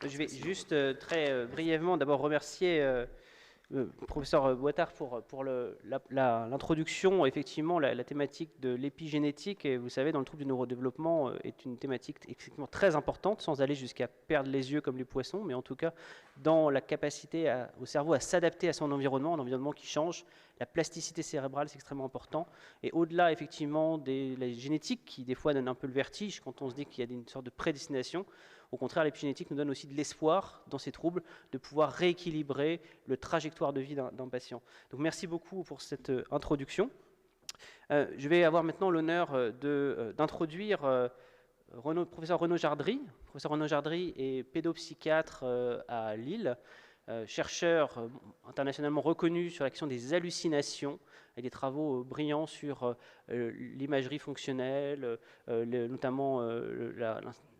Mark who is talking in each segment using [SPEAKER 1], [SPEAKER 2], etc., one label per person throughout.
[SPEAKER 1] Je vais juste très brièvement d'abord remercier professeur Boitard pour l'introduction. Effectivement, la thématique de l'épigénétique, et vous savez, dans le trouble du neurodéveloppement, est une thématique effectivement très importante, sans aller jusqu'à perdre les yeux comme les poissons, mais en tout cas dans la capacité au cerveau à s'adapter à son environnement, un environnement qui change. La plasticité cérébrale, c'est extrêmement important. Et au-delà, effectivement, de la génétique, qui des fois donne un peu le vertige quand on se dit qu'il y a une sorte de prédestination, au contraire, l'épigénétique nous donne aussi de l'espoir dans ces troubles de pouvoir rééquilibrer le trajectoire de vie d'un patient. Donc merci beaucoup pour cette introduction. Je vais avoir maintenant l'honneur d'introduire professeur Renaud Jardry. Professeur Renaud Jardry est pédopsychiatre à Lille, chercheur internationalement reconnu sur l'action des hallucinations, avec des travaux brillants sur l'imagerie fonctionnelle, notamment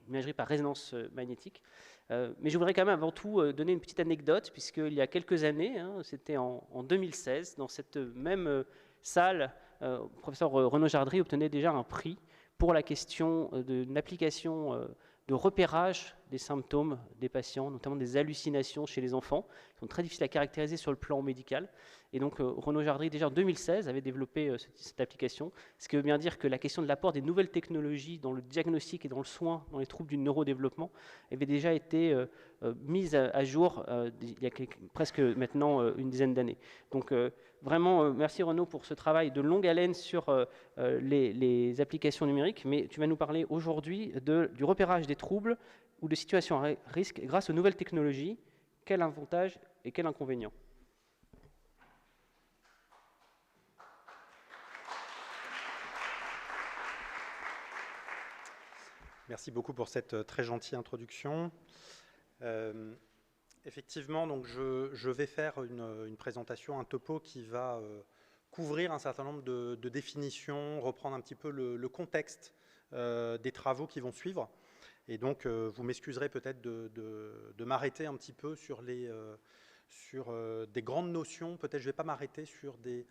[SPEAKER 1] l'imagerie par résonance magnétique. Mais je voudrais quand même avant tout donner une petite anecdote, puisqu'il y a quelques années, c'était en 2016, dans cette même salle, professeur Renaud Jardry obtenait déjà un prix pour la question d'une application de repérage des symptômes des patients, notamment des hallucinations chez les enfants, qui sont très difficiles à caractériser sur le plan médical. Et donc Renaud Jardry, déjà en 2016, avait développé cette application, ce qui veut bien dire que la question de l'apport des nouvelles technologies dans le diagnostic et dans le soin, dans les troubles du neurodéveloppement, avait déjà été mise à jour il y a presque maintenant une dizaine d'années. Donc vraiment, merci Renaud pour ce travail de longue haleine sur les applications numériques, mais tu vas nous parler aujourd'hui du repérage des troubles ou de situations à risque grâce aux nouvelles technologies. Quel avantage et quel inconvénient?
[SPEAKER 2] Merci beaucoup pour cette très gentille introduction. Effectivement, donc je vais faire une présentation, un topo qui va couvrir un certain nombre de définitions, reprendre un petit peu le contexte des travaux qui vont suivre. Et donc, vous m'excuserez peut-être de m'arrêter un petit peu sur des grandes notions. Peut-être je ne vais pas m'arrêter sur des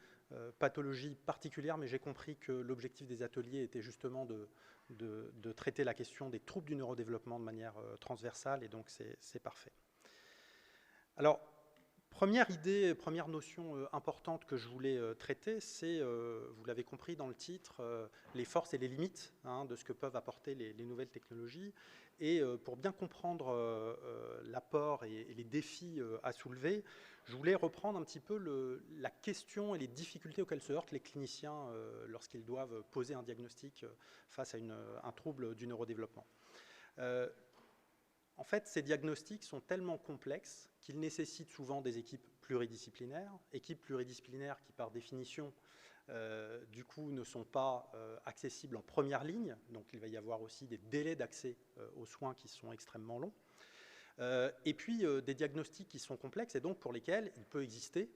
[SPEAKER 2] pathologies particulières, mais j'ai compris que l'objectif des ateliers était justement de traiter la question des troubles du neurodéveloppement de manière transversale, et donc c'est parfait. Alors, première idée, première notion importante que je voulais traiter, c'est, vous l'avez compris dans le titre, les forces et les limites de ce que peuvent apporter les nouvelles technologies. Et pour bien comprendre l'apport et les défis à soulever, je voulais reprendre un petit peu la question et les difficultés auxquelles se heurtent les cliniciens lorsqu'ils doivent poser un diagnostic face à un trouble du neurodéveloppement. En fait, ces diagnostics sont tellement complexes qu'ils nécessitent souvent des équipes pluridisciplinaires qui, par définition, du coup, ne sont pas accessibles en première ligne. Donc, il va y avoir aussi des délais d'accès aux soins qui sont extrêmement longs. Et puis, des diagnostics qui sont complexes et donc pour lesquels il peut exister,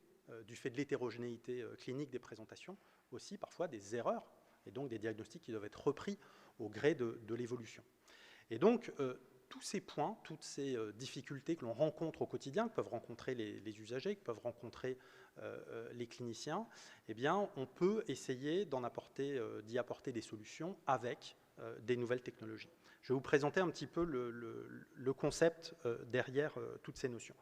[SPEAKER 2] du fait de l'hétérogénéité clinique des présentations, aussi parfois des erreurs et donc des diagnostics qui doivent être repris au gré de l'évolution. Et donc, tous ces points, toutes ces difficultés que l'on rencontre au quotidien, que peuvent rencontrer les usagers, que peuvent rencontrer les cliniciens, eh bien, on peut essayer d'y apporter des solutions avec des nouvelles technologies. Je vais vous présenter un petit peu le concept derrière toutes ces notions.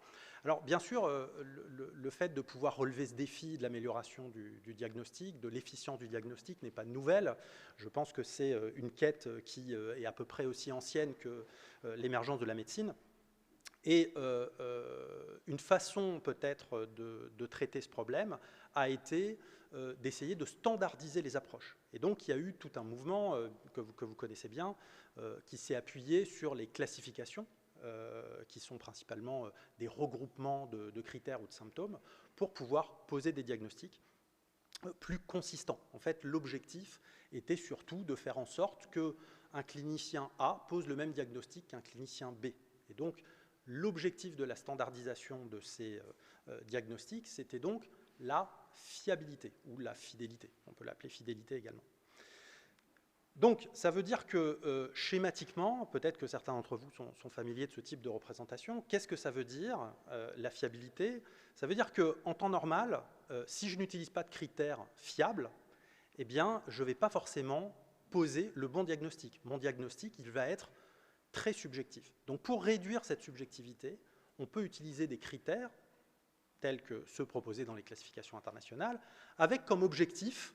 [SPEAKER 2] Alors, bien sûr, le fait de pouvoir relever ce défi de l'amélioration du diagnostic, de l'efficience du diagnostic n'est pas nouvelle. Je pense que c'est une quête qui est à peu près aussi ancienne que l'émergence de la médecine. Et une façon peut-être de traiter ce problème a été d'essayer de standardiser les approches. Et donc il y a eu tout un mouvement que vous connaissez bien, qui s'est appuyé sur les classifications, qui sont principalement des regroupements de critères ou de symptômes, pour pouvoir poser des diagnostics plus consistants. En fait, l'objectif était surtout de faire en sorte qu'un clinicien A pose le même diagnostic qu'un clinicien B. Et donc, l'objectif de la standardisation de ces diagnostics, c'était donc la fiabilité ou la fidélité. On peut l'appeler fidélité également. Donc, ça veut dire que schématiquement, peut-être que certains d'entre vous sont familiers de ce type de représentation, qu'est-ce que ça veut dire, la fiabilité? Ça veut dire qu'en temps normal, si je n'utilise pas de critères fiables, eh bien, je ne vais pas forcément poser le bon diagnostic. Mon diagnostic, il va être très subjectif. Donc pour réduire cette subjectivité, on peut utiliser des critères tels que ceux proposés dans les classifications internationales, avec comme objectif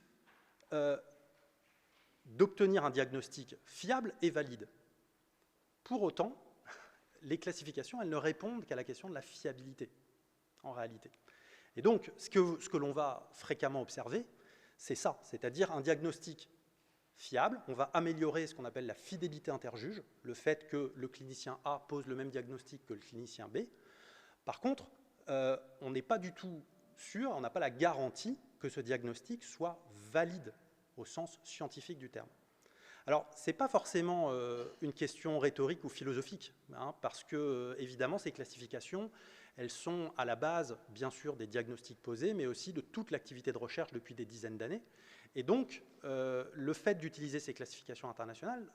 [SPEAKER 2] d'obtenir un diagnostic fiable et valide. Pour autant, les classifications, elles ne répondent qu'à la question de la fiabilité, en réalité. Et donc, ce que l'on va fréquemment observer, c'est ça, c'est-à-dire un diagnostic fiable. On va améliorer ce qu'on appelle la fidélité interjuge, le fait que le clinicien A pose le même diagnostic que le clinicien B. Par contre, on n'est pas du tout sûr, on n'a pas la garantie que ce diagnostic soit valide au sens scientifique du terme. Alors, ce n'est pas forcément une question rhétorique ou philosophique, hein, parce que, évidemment, ces classifications, elles sont à la base, bien sûr, des diagnostics posés, mais aussi de toute l'activité de recherche depuis des dizaines d'années. Et donc, le fait d'utiliser ces classifications internationales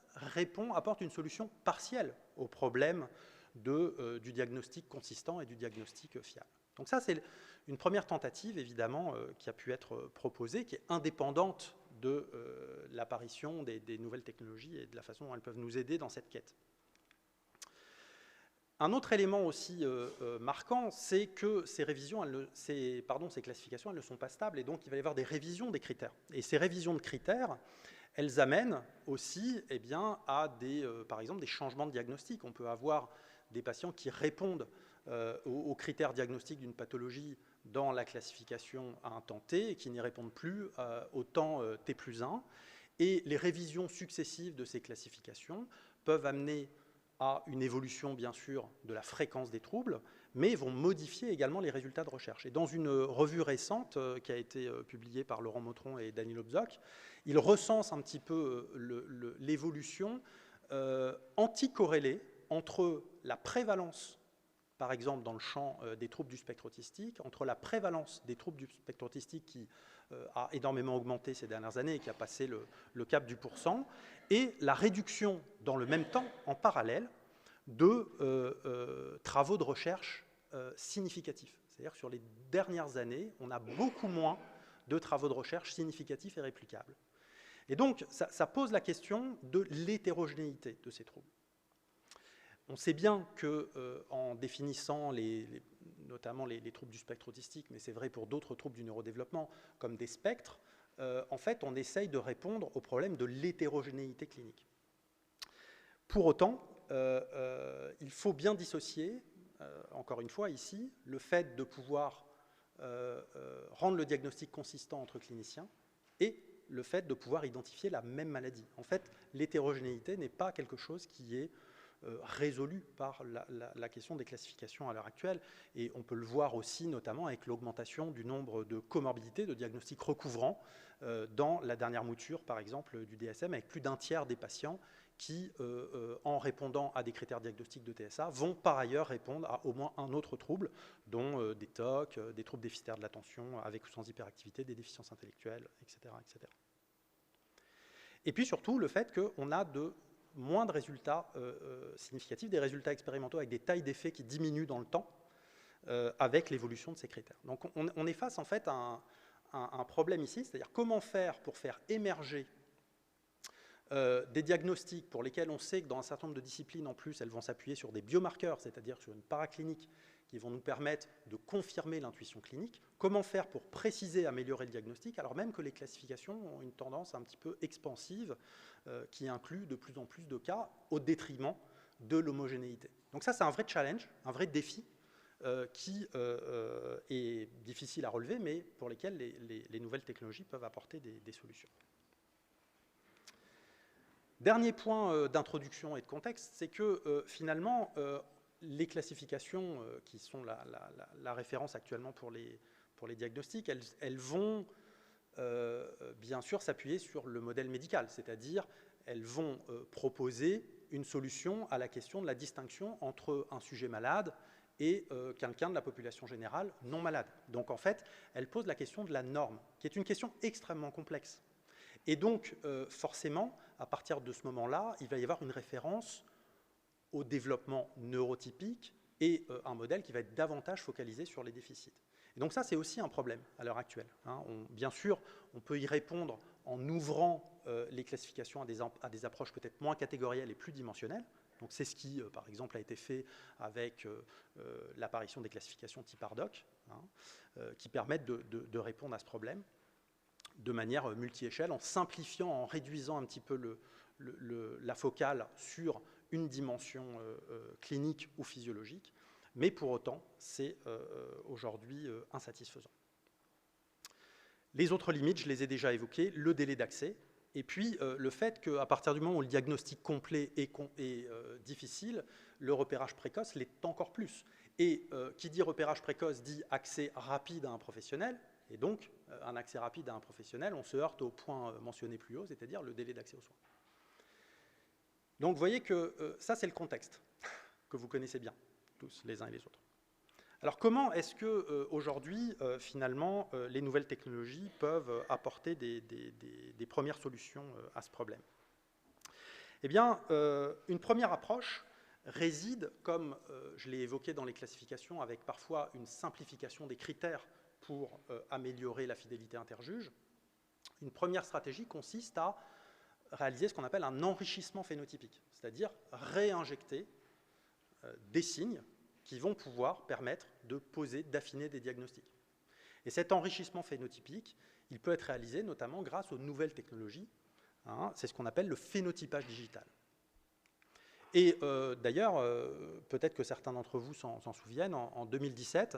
[SPEAKER 2] apporte une solution partielle au problème du diagnostic consistant et du diagnostic fiable. Donc ça, c'est une première tentative, évidemment, qui a pu être proposée, qui est indépendante de l'apparition des nouvelles technologies et de la façon dont elles peuvent nous aider dans cette quête. Un autre élément aussi marquant, c'est que ces classifications, elles ne sont pas stables, et donc il va y avoir des révisions des critères. Et ces révisions de critères, elles amènent aussi à par exemple, des changements de diagnostic. On peut avoir des patients qui répondent aux critères diagnostiques d'une pathologie dans la classification à un temps T et qui n'y répondent plus au temps T+1. Et les révisions successives de ces classifications peuvent amener à une évolution, bien sûr, de la fréquence des troubles, mais vont modifier également les résultats de recherche. Et dans une revue récente qui a été publiée par Laurent Motron et Daniel Obzock, il recense un petit peu l'évolution anticorrélée entre la prévalence, par exemple dans le champ des troubles du spectre autistique, entre la prévalence des troubles du spectre autistique qui a énormément augmenté ces dernières années et qui a passé le cap du %, et la réduction dans le même temps, en parallèle, de travaux de recherche significatifs. C'est-à-dire que sur les dernières années, on a beaucoup moins de travaux de recherche significatifs et réplicables. Et donc, ça pose la question de l'hétérogénéité de ces troubles. On sait bien qu'en définissant notamment les troubles du spectre autistique, mais c'est vrai pour d'autres troubles du neurodéveloppement, comme des spectres, en fait, on essaye de répondre au problème de l'hétérogénéité clinique. Pour autant, il faut bien dissocier, encore une fois ici, le fait de pouvoir rendre le diagnostic consistant entre cliniciens et le fait de pouvoir identifier la même maladie. En fait, l'hétérogénéité n'est pas quelque chose qui est résolu par la question des classifications à l'heure actuelle. Et on peut le voir aussi notamment avec l'augmentation du nombre de comorbidités, de diagnostics recouvrants dans la dernière mouture, par exemple, du DSM, avec plus d'un tiers des patients qui, en répondant à des critères diagnostiques de TSA, vont par ailleurs répondre à au moins un autre trouble, dont des TOC, des troubles déficitaires de l'attention, avec ou sans hyperactivité, des déficiences intellectuelles, etc., etc. Et puis surtout, le fait qu'on a moins de résultats significatifs, des résultats expérimentaux avec des tailles d'effets qui diminuent dans le temps avec l'évolution de ces critères. Donc on est face en fait à un problème ici, c'est-à-dire comment faire pour faire émerger des diagnostics pour lesquels on sait que dans un certain nombre de disciplines, en plus, elles vont s'appuyer sur des biomarqueurs, c'est-à-dire sur une paraclinique qui vont nous permettre de confirmer l'intuition clinique. Comment faire pour préciser, améliorer le diagnostic, alors même que les classifications ont une tendance un petit peu expansive qui inclut de plus en plus de cas au détriment de l'homogénéité. Donc ça, c'est un vrai challenge, un vrai défi qui est difficile à relever, mais pour lesquels les nouvelles technologies peuvent apporter des solutions. Dernier point d'introduction et de contexte, c'est que finalement, les classifications qui sont la référence actuellement pour les diagnostics, elles vont bien sûr s'appuyer sur le modèle médical, c'est-à-dire elles vont proposer une solution à la question de la distinction entre un sujet malade et quelqu'un de la population générale non malade. Donc en fait, elles posent la question de la norme, qui est une question extrêmement complexe. Et donc, forcément, à partir de ce moment-là, il va y avoir une référence au développement neurotypique et un modèle qui va être davantage focalisé sur les déficits. Et donc ça, c'est aussi un problème à l'heure actuelle. Bien sûr, on peut y répondre en ouvrant les classifications à des approches peut-être moins catégorielles et plus dimensionnelles, Donc c'est ce qui, par exemple, a été fait avec l'apparition des classifications type ARDOC, qui permettent de répondre à ce problème de manière multi-échelle, en simplifiant, en réduisant un petit peu la focale sur une dimension clinique ou physiologique, mais pour autant, c'est aujourd'hui insatisfaisant. Les autres limites, je les ai déjà évoquées, le délai d'accès, et puis le fait qu'à partir du moment où le diagnostic complet est difficile, le repérage précoce l'est encore plus. Et qui dit repérage précoce dit accès rapide à un professionnel, et donc un accès rapide à un professionnel, on se heurte au point mentionné plus haut, c'est-à-dire le délai d'accès aux soins. Donc vous voyez que ça c'est le contexte que vous connaissez bien, tous les uns et les autres. Alors comment est-ce que aujourd'hui, finalement, les nouvelles technologies peuvent apporter des premières solutions à ce problème? Eh bien, une première approche réside, comme je l'ai évoqué dans les classifications, avec parfois une simplification des critères pour améliorer la fidélité interjuge. Une première stratégie consiste à réaliser ce qu'on appelle un enrichissement phénotypique, c'est-à-dire réinjecter des signes qui vont pouvoir permettre de poser, d'affiner des diagnostics. Et cet enrichissement phénotypique, il peut être réalisé notamment grâce aux nouvelles technologies. C'est ce qu'on appelle le phénotypage digital. Et d'ailleurs, peut-être que certains d'entre vous s'en souviennent, en 2017,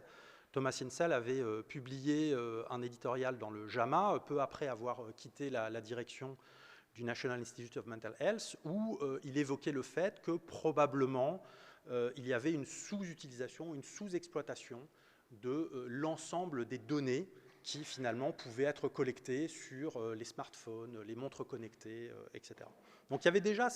[SPEAKER 2] Thomas Insel avait publié un éditorial dans le JAMA, peu après avoir quitté la direction du National Institute of Mental Health, où il évoquait le fait que probablement il y avait une sous-utilisation, une sous-exploitation de l'ensemble des données qui finalement pouvaient être collectées sur les smartphones, les montres connectées, etc. Donc il y avait déjà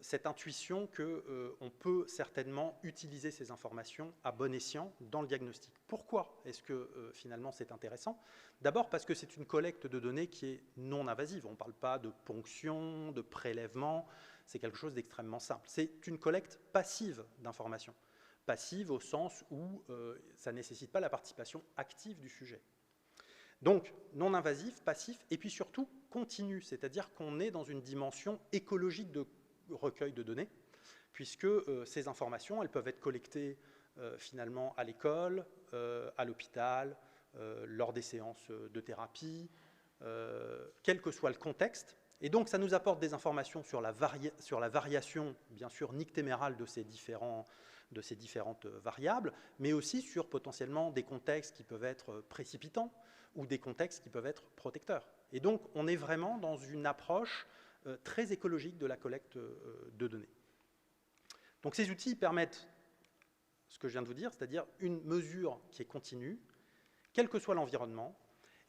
[SPEAKER 2] cette intuition qu'on peut certainement utiliser ces informations à bon escient dans le diagnostic. Pourquoi est-ce que finalement c'est intéressant? D'abord parce que c'est une collecte de données qui est non invasive. On ne parle pas de ponction, de prélèvement, c'est quelque chose d'extrêmement simple. C'est une collecte passive d'informations. Passive au sens où ça ne nécessite pas la participation active du sujet. Donc non invasif, passif, et puis surtout continu, c'est-à-dire qu'on est dans une dimension écologique de recueil de données, puisque ces informations, elles peuvent être collectées finalement à l'école, à l'hôpital, lors des séances de thérapie, quel que soit le contexte. Et donc ça nous apporte des informations sur la variation, bien sûr, nictémérale de ces différentes variables, mais aussi sur potentiellement des contextes qui peuvent être précipitants ou des contextes qui peuvent être protecteurs. Et donc on est vraiment dans une approche très écologique de la collecte de données. Donc ces outils permettent ce que je viens de vous dire, c'est-à-dire une mesure qui est continue, quel que soit l'environnement,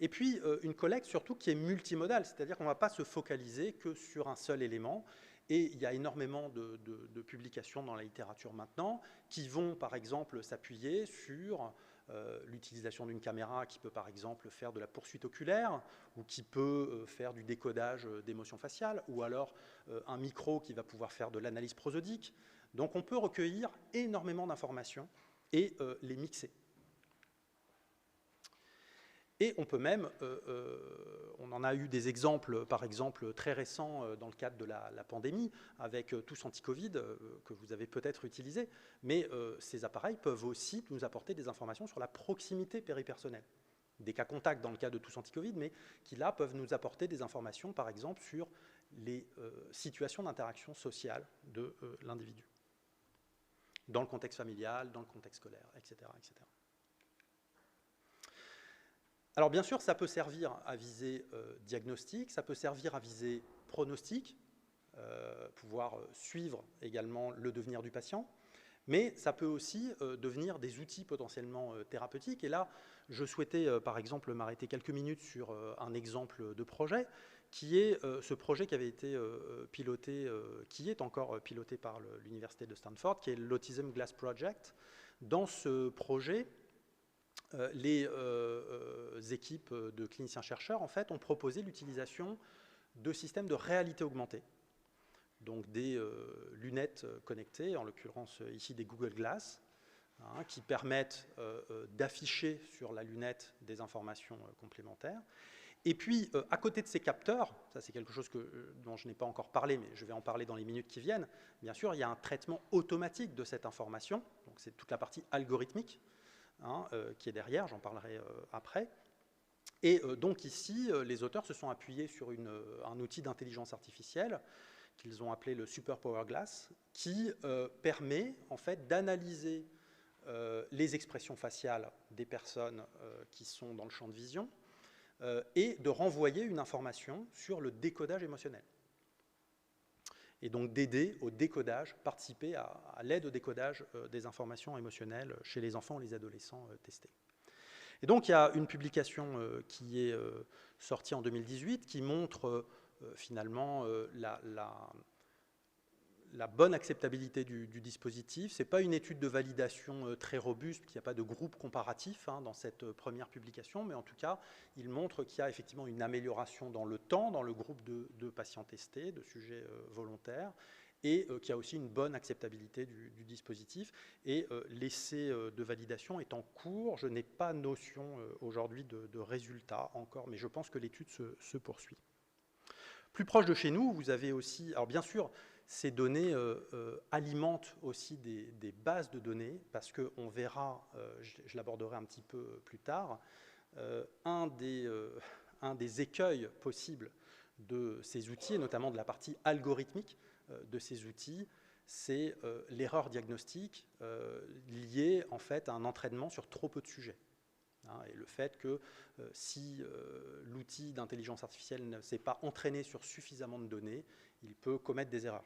[SPEAKER 2] et puis une collecte surtout qui est multimodale, c'est-à-dire qu'on ne va pas se focaliser que sur un seul élément, et il y a énormément de publications dans la littérature maintenant qui vont par exemple s'appuyer sur l'utilisation d'une caméra qui peut par exemple faire de la poursuite oculaire ou qui peut faire du décodage d'émotions faciales ou alors un micro qui va pouvoir faire de l'analyse prosodique. Donc on peut recueillir énormément d'informations et les mixer. Et on peut même, on en a eu des exemples, par exemple très récents dans le cadre de la pandémie, avec Tous Anti-Covid, que vous avez peut-être utilisé, mais ces appareils peuvent aussi nous apporter des informations sur la proximité péripersonnelle. Des cas contacts dans le cas de Tous Anti-Covid, mais qui là peuvent nous apporter des informations, par exemple, sur les situations d'interaction sociale de l'individu, dans le contexte familial, dans le contexte scolaire, etc., etc. Alors bien sûr, ça peut servir à viser diagnostic, ça peut servir à viser pronostic, pouvoir suivre également le devenir du patient, mais ça peut aussi devenir des outils potentiellement thérapeutiques. Et là, je souhaitais par exemple m'arrêter quelques minutes sur un exemple de projet, qui est ce projet qui avait été piloté, qui est encore piloté par l'université de Stanford, qui est l'Autism Glass Project. Dans ce projet, les équipes de cliniciens-chercheurs en fait, ont proposé l'utilisation de systèmes de réalité augmentée, donc des lunettes connectées, en l'occurrence ici des Google Glass, qui permettent d'afficher sur la lunette des informations complémentaires, Et puis, à côté de ces capteurs, ça c'est quelque chose dont je n'ai pas encore parlé, mais je vais en parler dans les minutes qui viennent, bien sûr, il y a un traitement automatique de cette information, donc c'est toute la partie algorithmique qui est derrière, j'en parlerai après. Et donc ici, les auteurs se sont appuyés sur un outil d'intelligence artificielle qu'ils ont appelé le Super Power Glass, qui permet en fait d'analyser les expressions faciales des personnes qui sont dans le champ de vision et de renvoyer une information sur le décodage émotionnel. Et donc d'aider au décodage, participer à l'aide au décodage des informations émotionnelles chez les enfants ou les adolescents testés. Et donc il y a une publication qui est sortie en 2018 qui montre finalement la bonne acceptabilité du dispositif. Ce n'est pas une étude de validation très robuste, il n'y a pas de groupe comparatif dans cette première publication, mais en tout cas, il montre qu'il y a effectivement une amélioration dans le temps, dans le groupe de patients testés, de sujets volontaires, et qu'il y a aussi une bonne acceptabilité du dispositif. Et l'essai de validation est en cours. Je n'ai pas notion aujourd'hui de résultats encore, mais je pense que l'étude se poursuit. Plus proche de chez nous, vous avez aussi, alors bien sûr, ces données alimentent aussi des bases de données, parce qu'on verra, je l'aborderai un petit peu plus tard, un des écueils possibles de ces outils, et notamment de la partie algorithmique de ces outils, c'est l'erreur diagnostique liée en fait à un entraînement sur trop peu de sujets. Et le fait que si l'outil d'intelligence artificielle ne s'est pas entraîné sur suffisamment de données, il peut commettre des erreurs.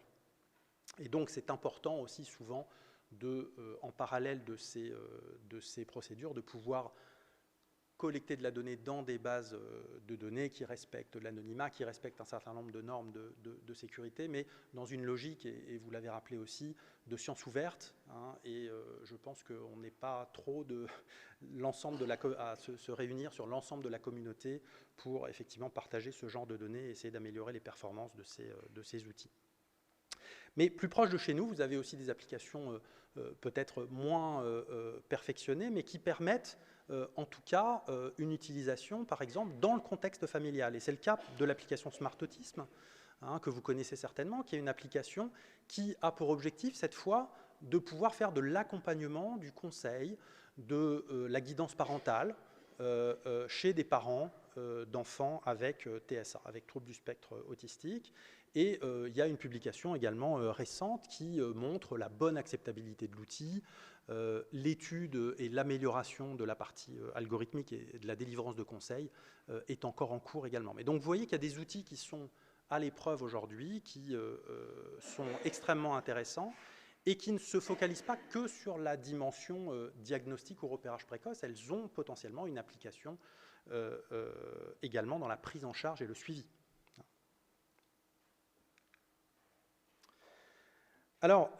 [SPEAKER 2] Et donc c'est important aussi souvent, en parallèle de ces procédures, de pouvoir collecter de la donnée dans des bases de données qui respectent l'anonymat, qui respectent un certain nombre de normes de sécurité, mais dans une logique, et vous l'avez rappelé aussi, de science ouverte. Et je pense qu'on n'est pas trop à se réunir sur l'ensemble de la communauté pour effectivement partager ce genre de données et essayer d'améliorer les performances de ces outils. Mais plus proche de chez nous, vous avez aussi des applications peut-être moins perfectionnées, mais qui permettent en tout cas une utilisation, par exemple, dans le contexte familial. Et c'est le cas de l'application Smart Autisme, que vous connaissez certainement, qui est une application qui a pour objectif, cette fois, de pouvoir faire de l'accompagnement, du conseil, de la guidance parentale chez des parents d'enfants avec TSA, avec trouble du spectre autistique. Et il y a une publication également récente qui montre la bonne acceptabilité de l'outil, l'étude et l'amélioration de la partie algorithmique et de la délivrance de conseils est encore en cours également. Mais donc vous voyez qu'il y a des outils qui sont à l'épreuve aujourd'hui, qui sont extrêmement intéressants et qui ne se focalisent pas que sur la dimension diagnostic ou repérage précoce, elles ont potentiellement une application également dans la prise en charge et le suivi. Alors,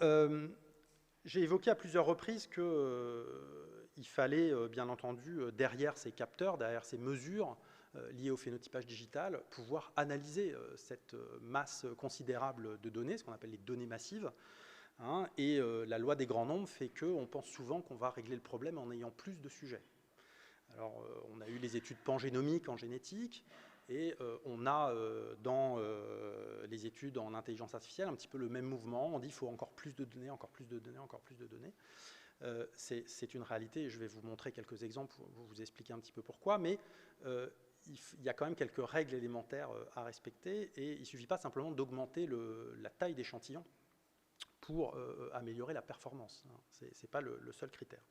[SPEAKER 2] j'ai évoqué à plusieurs reprises qu'il fallait, bien entendu, derrière ces capteurs, derrière ces mesures liées au phénotypage digital, pouvoir analyser cette masse considérable de données, ce qu'on appelle les données massives. Et la loi des grands nombres fait qu'on pense souvent qu'on va régler le problème en ayant plus de sujets. Alors, on a eu les études pangénomiques en génétique, et on a dans les études en intelligence artificielle un petit peu le même mouvement. On dit qu'il faut encore plus de données, encore plus de données, encore plus de données. C'est une réalité, et je vais vous montrer quelques exemples pour vous expliquer un petit peu pourquoi, mais il y a quand même quelques règles élémentaires à respecter, et il ne suffit pas simplement d'augmenter la taille d'échantillon pour améliorer la performance. Ce n'est pas le seul critère.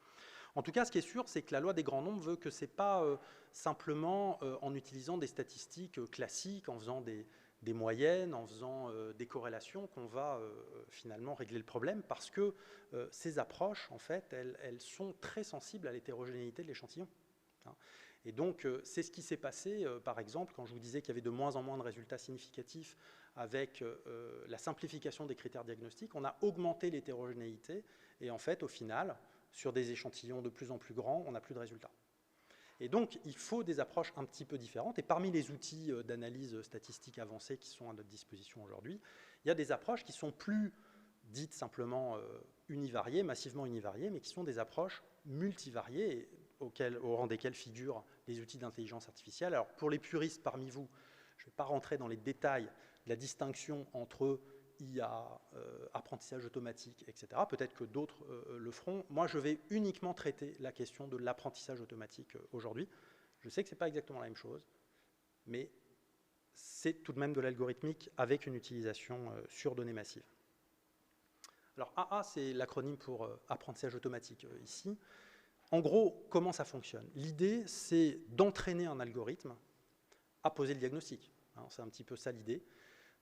[SPEAKER 2] En tout cas, ce qui est sûr, c'est que la loi des grands nombres veut que ce n'est pas simplement en utilisant des statistiques classiques, en faisant des moyennes, en faisant des corrélations, qu'on va finalement régler le problème, parce que ces approches, en fait, elles sont très sensibles à l'hétérogénéité de l'échantillon. Et donc, c'est ce qui s'est passé, par exemple, quand je vous disais qu'il y avait de moins en moins de résultats significatifs avec la simplification des critères diagnostiques. On a augmenté l'hétérogénéité, et en fait, au final, sur des échantillons de plus en plus grands, on n'a plus de résultats. Et donc, il faut des approches un petit peu différentes. Et parmi les outils d'analyse statistique avancés qui sont à notre disposition aujourd'hui, il y a des approches qui sont plus dites simplement univariées, massivement univariées, mais qui sont des approches multivariées. Et au rang desquels figurent les outils d'intelligence artificielle. Alors, pour les puristes parmi vous, je ne vais pas rentrer dans les détails de la distinction entre IA, apprentissage automatique, etc. Peut-être que d'autres le feront. Moi, je vais uniquement traiter la question de l'apprentissage automatique aujourd'hui. Je sais que ce n'est pas exactement la même chose, mais c'est tout de même de l'algorithmique avec une utilisation sur données massives. Alors, AA, c'est l'acronyme pour apprentissage automatique ici. En gros, comment ça fonctionne? L'idée, c'est d'entraîner un algorithme à poser le diagnostic. C'est un petit peu ça l'idée.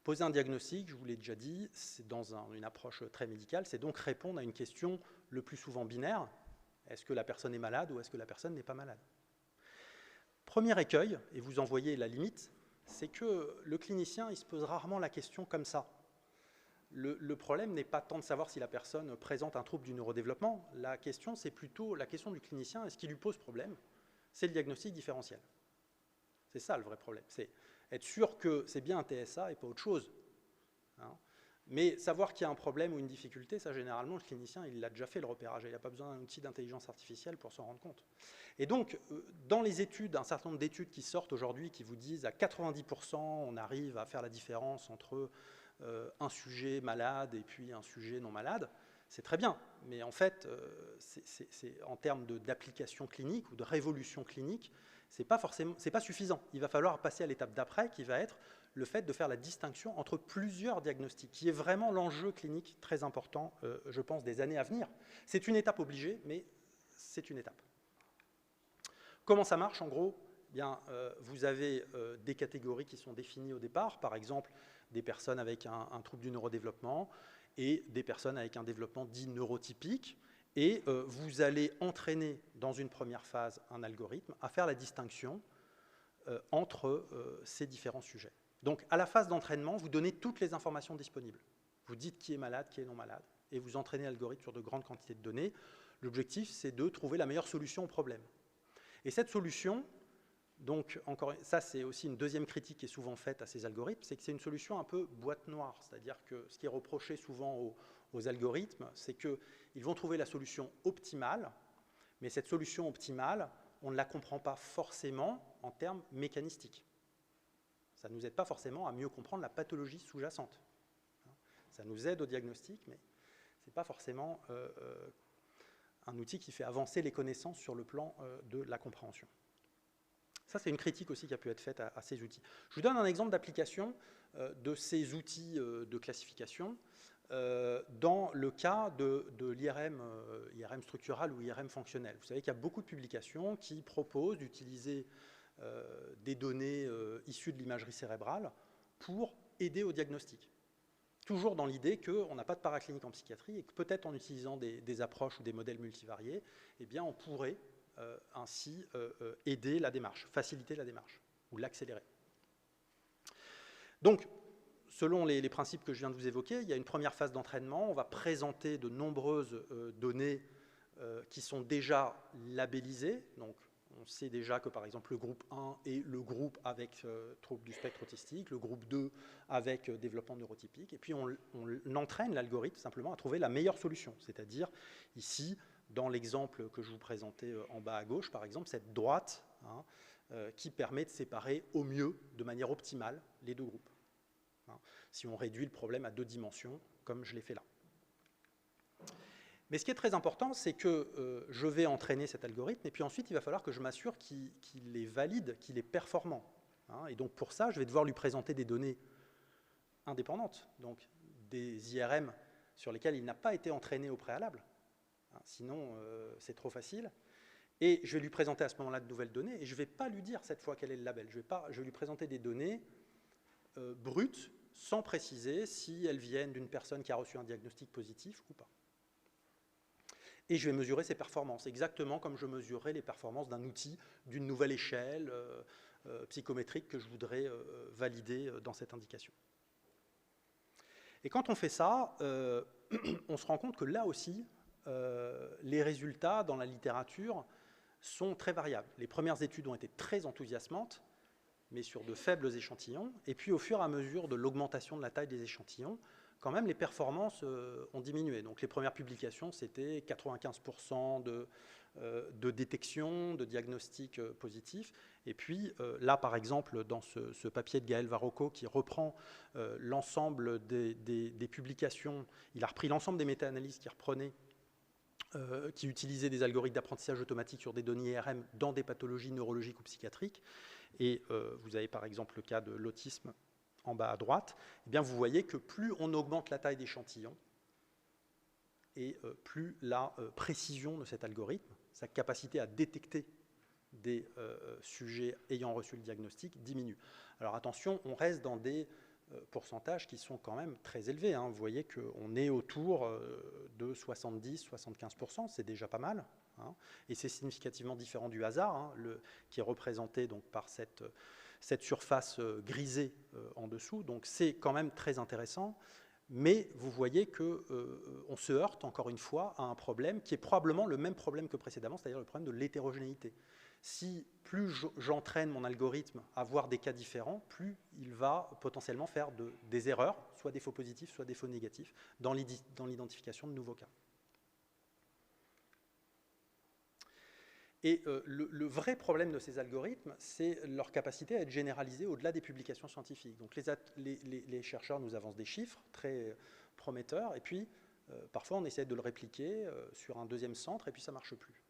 [SPEAKER 2] Poser un diagnostic, je vous l'ai déjà dit, c'est dans une approche très médicale, c'est donc répondre à une question le plus souvent binaire. Est-ce que la personne est malade ou est-ce que la personne n'est pas malade? Premier écueil, et vous en voyez la limite, c'est que le clinicien, il se pose rarement la question comme ça. Le problème n'est pas tant de savoir si la personne présente un trouble du neurodéveloppement. La question, c'est plutôt la question du clinicien. Et ce qui lui pose problème, c'est le diagnostic différentiel. C'est ça le vrai problème. C'est être sûr que c'est bien un TSA et pas autre chose. Mais savoir qu'il y a un problème ou une difficulté, ça généralement, le clinicien, il l'a déjà fait le repérage. Il n'a pas besoin d'un outil d'intelligence artificielle pour s'en rendre compte. Et donc, dans les études, un certain nombre d'études qui sortent aujourd'hui, qui vous disent à 90%, on arrive à faire la différence entre un sujet malade et puis un sujet non malade, c'est très bien. Mais en fait, en termes d'application clinique ou de révolution clinique, c'est pas suffisant. Il va falloir passer à l'étape d'après, qui va être le fait de faire la distinction entre plusieurs diagnostics, qui est vraiment l'enjeu clinique très important, je pense, des années à venir. C'est une étape obligée, mais c'est une étape. Comment ça marche, en gros? Bien, vous avez des catégories qui sont définies au départ, par exemple, des personnes avec un trouble du neurodéveloppement et des personnes avec un développement dit neurotypique. Et vous allez entraîner dans une première phase un algorithme à faire la distinction entre ces différents sujets. Donc à la phase d'entraînement, vous donnez toutes les informations disponibles. Vous dites qui est malade, qui est non malade, et vous entraînez l'algorithme sur de grandes quantités de données. L'objectif, c'est de trouver la meilleure solution au problème. Et cette solution, donc ça c'est aussi une deuxième critique qui est souvent faite à ces algorithmes, c'est que c'est une solution un peu boîte noire, c'est-à-dire que ce qui est reproché souvent aux algorithmes, c'est qu'ils vont trouver la solution optimale, mais cette solution optimale, on ne la comprend pas forcément en termes mécanistiques. Ça ne nous aide pas forcément à mieux comprendre la pathologie sous-jacente. Ça nous aide au diagnostic, mais ce n'est pas forcément un outil qui fait avancer les connaissances sur le plan de la compréhension. Ça, c'est une critique aussi qui a pu être faite à ces outils. Je vous donne un exemple d'application de ces outils de classification dans le cas de l'IRM IRM structural ou IRM fonctionnel. Vous savez qu'il y a beaucoup de publications qui proposent d'utiliser des données issues de l'imagerie cérébrale pour aider au diagnostic. Toujours dans l'idée qu'on n'a pas de paraclinique en psychiatrie et que peut-être en utilisant des approches ou des modèles multivariés, eh bien, on pourrait ainsi aider la démarche, faciliter la démarche ou l'accélérer. Donc, selon les principes que je viens de vous évoquer, il y a une première phase d'entraînement. On va présenter de nombreuses données qui sont déjà labellisées. Donc, on sait déjà que, par exemple, le groupe 1 est le groupe avec trouble du spectre autistique, le groupe 2 avec développement neurotypique. Et puis, on entraîne l'algorithme simplement à trouver la meilleure solution. C'est-à-dire, ici, dans l'exemple que je vous présentais en bas à gauche, par exemple, cette droite qui permet de séparer au mieux, de manière optimale, les deux groupes. Si on réduit le problème à 2 dimensions, comme je l'ai fait là. Mais ce qui est très important, c'est que je vais entraîner cet algorithme, et puis ensuite, il va falloir que je m'assure qu'il est valide, qu'il est performant. Et donc, pour ça, je vais devoir lui présenter des données indépendantes, donc des IRM sur lesquels il n'a pas été entraîné au préalable. Sinon, c'est trop facile. Et je vais lui présenter à ce moment-là de nouvelles données, et je ne vais pas lui dire cette fois quel est le label. Je vais lui présenter des données brutes, sans préciser si elles viennent d'une personne qui a reçu un diagnostic positif ou pas. Et je vais mesurer ses performances, exactement comme je mesurerais les performances d'un outil d'une nouvelle échelle psychométrique que je voudrais valider dans cette indication. Et quand on fait ça, on se rend compte que là aussi, les résultats dans la littérature sont très variables. Les premières études ont été très enthousiasmantes, mais sur de faibles échantillons. Et puis, au fur et à mesure de l'augmentation de la taille des échantillons, quand même les performances ont diminué. Donc les premières publications, c'était 95% de détection, de diagnostic positif. Et puis là, par exemple, dans ce papier de Gaël Varocco qui reprend l'ensemble des publications, il a repris l'ensemble des méta-analyses qui utilisaient des algorithmes d'apprentissage automatique sur des données IRM dans des pathologies neurologiques ou psychiatriques. Et vous avez par exemple le cas de l'autisme en bas à droite. Eh bien, vous voyez que plus on augmente la taille d'échantillon, et plus la précision de cet algorithme, sa capacité à détecter des sujets ayant reçu le diagnostic diminue. Alors attention, on reste dans des pourcentages qui sont quand même très élevés. Hein. Vous voyez qu'on est autour de 70-75%, c'est déjà pas mal. Hein. Et c'est significativement différent du hasard, hein, qui est représenté donc, par cette surface grisée en dessous. Donc c'est quand même très intéressant. Mais vous voyez qu'on se heurte, encore une fois, à un problème qui est probablement le même problème que précédemment, c'est-à-dire le problème de l'hétérogénéité. Si plus j'entraîne mon algorithme à voir des cas différents, plus il va potentiellement faire des erreurs, soit des faux positifs, soit des faux négatifs, dans l'identification de nouveaux cas. Et le vrai problème de ces algorithmes, c'est leur capacité à être généralisée au-delà des publications scientifiques. Donc les chercheurs nous avancent des chiffres très prometteurs, et puis parfois on essaie de le répliquer sur un deuxième centre, et puis ça ne marche plus.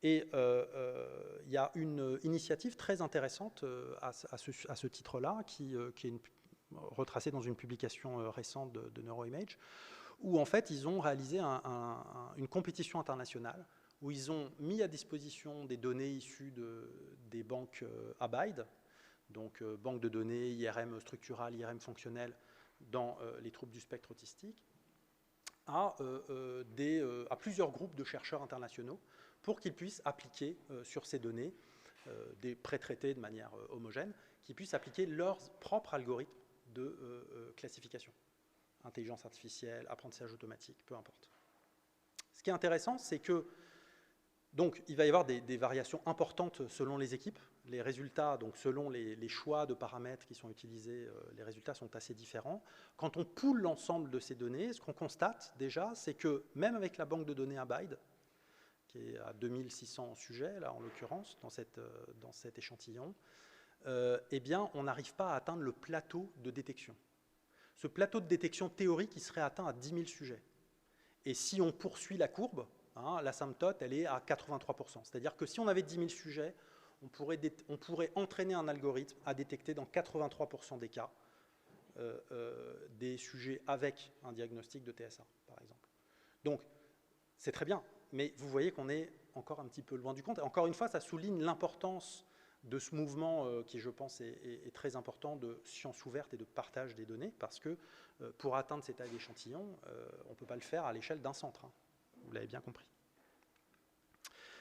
[SPEAKER 2] Et il y a une initiative très intéressante à ce titre-là, qui est retracée dans une publication récente de NeuroImage, où en fait ils ont réalisé une compétition internationale où ils ont mis à disposition des données issues des banques Abide, donc banques de données IRM structurales, IRM fonctionnelles dans les troubles du spectre autistique, à plusieurs groupes de chercheurs internationaux pour qu'ils puissent appliquer sur ces données, des pré-traités de manière homogène, qu'ils puissent appliquer leurs propres algorithmes de classification. Intelligence artificielle, apprentissage automatique, peu importe. Ce qui est intéressant, c'est que donc, il va y avoir des variations importantes selon les équipes. Les résultats, donc selon les choix de paramètres qui sont utilisés, les résultats sont assez différents. Quand on poule l'ensemble de ces données, ce qu'on constate déjà, c'est que même avec la banque de données Abide, qui est à 2600 sujets, là en l'occurrence, dans cet échantillon, eh bien, on n'arrive pas à atteindre le plateau de détection. Ce plateau de détection théorique, il serait atteint à 10 000 sujets. Et si on poursuit la courbe, l'asymptote, elle est à 83%. C'est-à-dire que si on avait 10 000 sujets, on pourrait entraîner un algorithme à détecter dans 83% des cas des sujets avec un diagnostic de TSA, par exemple. Donc, c'est très bien, mais vous voyez qu'on est encore un petit peu loin du compte. Et encore une fois, ça souligne l'importance de ce mouvement qui, je pense, est très important de science ouverte et de partage des données, parce que pour atteindre ces tailles d'échantillons, on ne peut pas le faire à l'échelle d'un centre. Hein. Vous l'avez bien compris.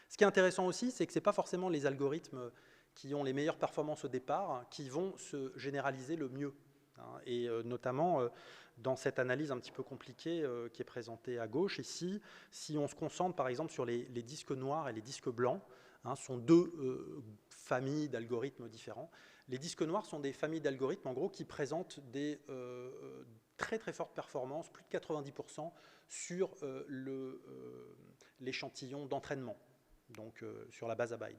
[SPEAKER 2] Ce qui est intéressant aussi, c'est que ce n'est pas forcément les algorithmes qui ont les meilleures performances au départ qui vont se généraliser le mieux. Hein, et notamment dans cette analyse un petit peu compliquée qui est présentée à gauche ici, si on se concentre par exemple sur les disques noirs et les disques blancs, hein, sont deux familles d'algorithmes différents. Les disques noirs sont des familles d'algorithmes en gros qui présentent des très très fortes performances, plus de 90% sur l'échantillon d'entraînement, donc sur la base Abide.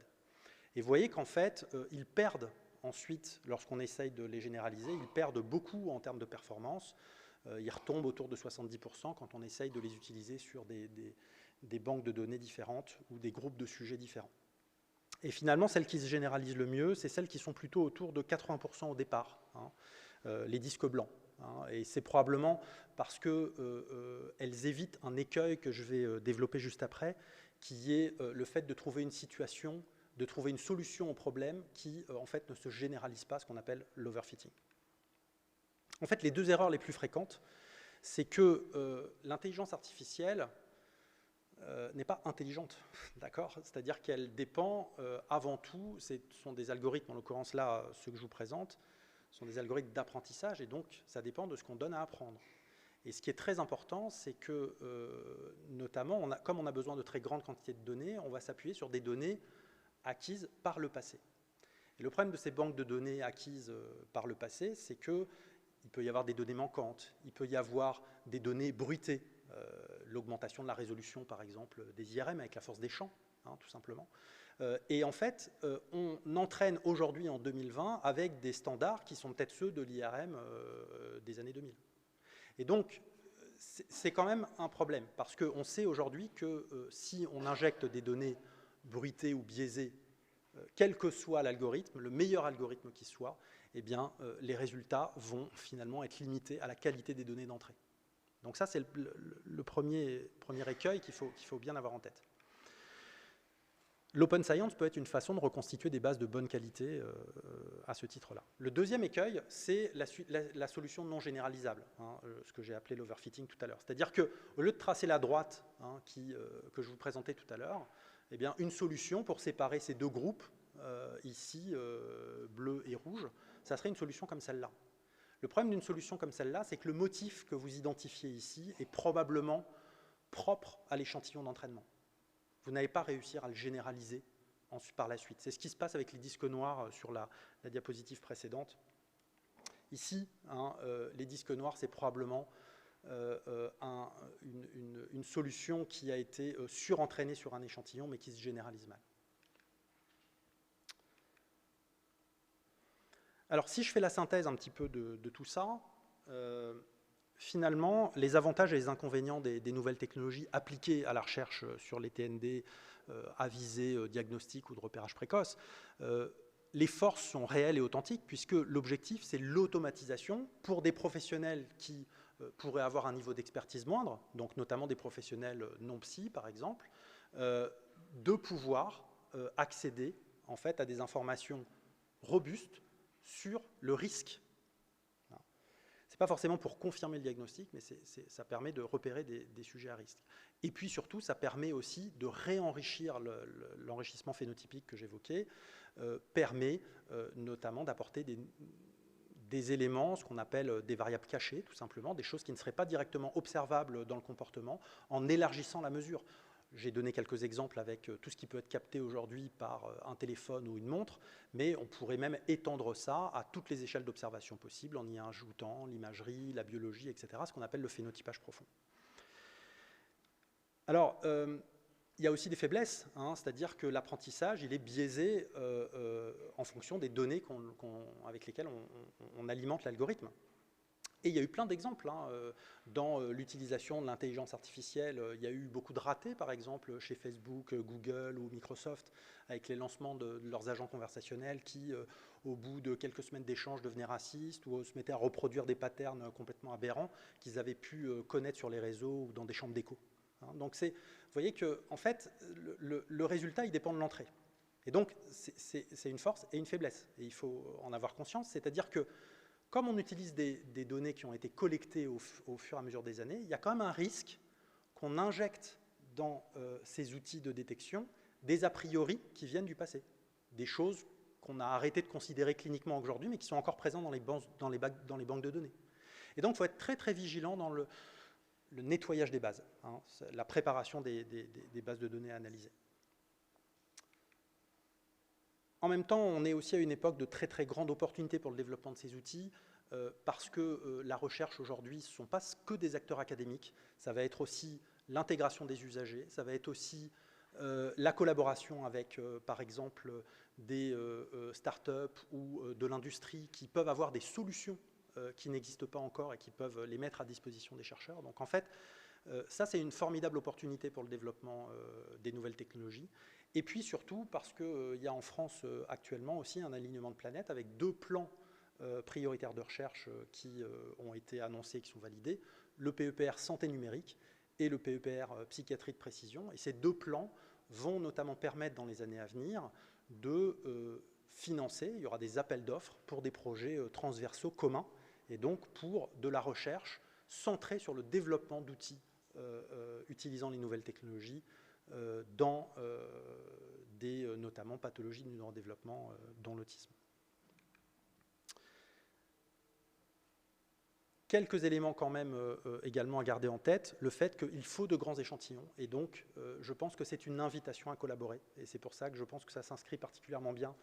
[SPEAKER 2] Et vous voyez qu'en fait, ils perdent ensuite, lorsqu'on essaye de les généraliser, ils perdent beaucoup en termes de performance. Ils retombent autour de 70% quand on essaye de les utiliser sur des banques de données différentes ou des groupes de sujets différents. Et finalement, celles qui se généralisent le mieux, c'est celles qui sont plutôt autour de 80% au départ, hein, les disques blancs. Hein, et c'est probablement parce qu'elles évitent un écueil que je vais développer juste après, qui est le fait de trouver une situation, de trouver une solution au problème qui, en fait, ne se généralise pas, ce qu'on appelle l'overfitting. En fait, les deux erreurs les plus fréquentes, c'est que l'intelligence artificielle n'est pas intelligente, d'accord ? C'est-à-dire qu'elle dépend avant tout, ce sont des algorithmes, en l'occurrence là, ceux que je vous présente, sont des algorithmes d'apprentissage, et donc ça dépend de ce qu'on donne à apprendre. Et ce qui est très important, c'est que, notamment, comme on a besoin de très grandes quantités de données, on va s'appuyer sur des données acquises par le passé. Et le problème de ces banques de données acquises par le passé, c'est que il peut y avoir des données manquantes, il peut y avoir des données bruitées, l'augmentation de la résolution, par exemple, des IRM avec la force des champs, hein, tout simplement. Et en fait, on entraîne aujourd'hui, en 2020, avec des standards qui sont peut-être ceux de l'IRM des années 2000. Et donc, c'est quand même un problème, parce qu'on sait aujourd'hui que si on injecte des données bruitées ou biaisées, quel que soit l'algorithme, le meilleur algorithme qui soit, eh bien, les résultats vont finalement être limités à la qualité des données d'entrée. Donc ça, c'est le premier écueil qu'il faut bien avoir en tête. L'open science peut être une façon de reconstituer des bases de bonne qualité à ce titre-là. Le deuxième écueil, c'est la solution non généralisable, hein, ce que j'ai appelé l'overfitting tout à l'heure. C'est-à-dire qu'au lieu de tracer la droite, hein, que je vous présentais tout à l'heure, eh bien, une solution pour séparer ces deux groupes, ici, bleu et rouge, ça serait une solution comme celle-là. Le problème d'une solution comme celle-là, c'est que le motif que vous identifiez ici est probablement propre à l'échantillon d'entraînement. Vous n'allez pas réussir à le généraliser par la suite. C'est ce qui se passe avec les disques noirs sur la diapositive précédente. Ici, hein, les disques noirs, c'est probablement une solution qui a été surentraînée sur un échantillon, mais qui se généralise mal. Alors, si je fais la synthèse un petit peu de tout ça, finalement, les avantages et les inconvénients des nouvelles technologies appliquées à la recherche sur les TND à visée diagnostique ou de repérage précoce, les forces sont réelles et authentiques, puisque l'objectif, c'est l'automatisation pour des professionnels qui pourraient avoir un niveau d'expertise moindre, donc notamment des professionnels non psy, par exemple, de pouvoir accéder en fait, à des informations robustes sur le risque. Ce n'est pas forcément pour confirmer le diagnostic, mais ça permet de repérer des sujets à risque. Et puis surtout, ça permet aussi de réenrichir l'enrichissement phénotypique que j'évoquais, permet notamment d'apporter des éléments, ce qu'on appelle des variables cachées, tout simplement, des choses qui ne seraient pas directement observables dans le comportement, en élargissant la mesure. J'ai donné quelques exemples avec tout ce qui peut être capté aujourd'hui par un téléphone ou une montre, mais on pourrait même étendre ça à toutes les échelles d'observation possibles en y ajoutant l'imagerie, la biologie, etc., ce qu'on appelle le phénotypage profond. Alors, il y a aussi des faiblesses, hein, c'est-à-dire que l'apprentissage, il est biaisé en fonction des données avec lesquelles on alimente l'algorithme. Et il y a eu plein d'exemples hein, dans l'utilisation de l'intelligence artificielle. Il y a eu beaucoup de ratés, par exemple, chez Facebook, Google ou Microsoft, avec les lancements de leurs agents conversationnels qui, au bout de quelques semaines d'échanges, devenaient racistes ou se mettaient à reproduire des patterns complètement aberrants qu'ils avaient pu connaître sur les réseaux ou dans des chambres d'écho. Hein, donc, vous voyez que, en fait, le résultat, il dépend de l'entrée. Et donc, c'est une force et une faiblesse. Et il faut en avoir conscience, c'est-à-dire que comme on utilise des données qui ont été collectées au fur et à mesure des années, il y a quand même un risque qu'on injecte dans ces outils de détection des a priori qui viennent du passé, des choses qu'on a arrêté de considérer cliniquement aujourd'hui, mais qui sont encore présentes dans les banques de données. Et donc, il faut être très, très vigilant dans le nettoyage des bases, hein, la préparation des bases de données à analyser. En même temps, on est aussi à une époque de très très grande opportunité pour le développement de ces outils parce que la recherche aujourd'hui, ce ne sont pas que des acteurs académiques, ça va être aussi l'intégration des usagers, ça va être aussi la collaboration avec, par exemple, des startups ou de l'industrie qui peuvent avoir des solutions qui n'existent pas encore et qui peuvent les mettre à disposition des chercheurs. Donc en fait, ça c'est une formidable opportunité pour le développement des nouvelles technologies. Et puis surtout parce qu'il y a en France actuellement aussi un alignement de planètes avec 2 plans prioritaires de recherche qui ont été annoncés, qui sont validés, le PEPR santé numérique et le PEPR psychiatrie de précision. Et ces 2 plans vont notamment permettre dans les années à venir de financer, il y aura des appels d'offres pour des projets transversaux communs et donc pour de la recherche centrée sur le développement d'outils utilisant les nouvelles technologies dans des notamment pathologies du neurodéveloppement dont l'autisme. Quelques éléments quand même également à garder en tête, le fait qu'il faut de grands échantillons et donc je pense que c'est une invitation à collaborer et c'est pour ça que je pense que ça s'inscrit particulièrement bien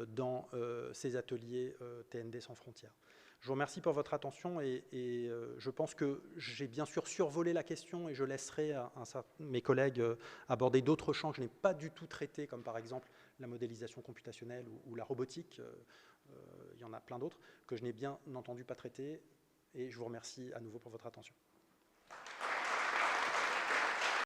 [SPEAKER 2] dans ces ateliers TND sans frontières. Je vous remercie pour votre attention et je pense que j'ai bien sûr survolé la question et je laisserai mes collègues aborder d'autres champs que je n'ai pas du tout traités, comme par exemple la modélisation computationnelle ou la robotique. Il y en a plein d'autres que je n'ai bien entendu pas traiter et je vous remercie à nouveau pour votre attention.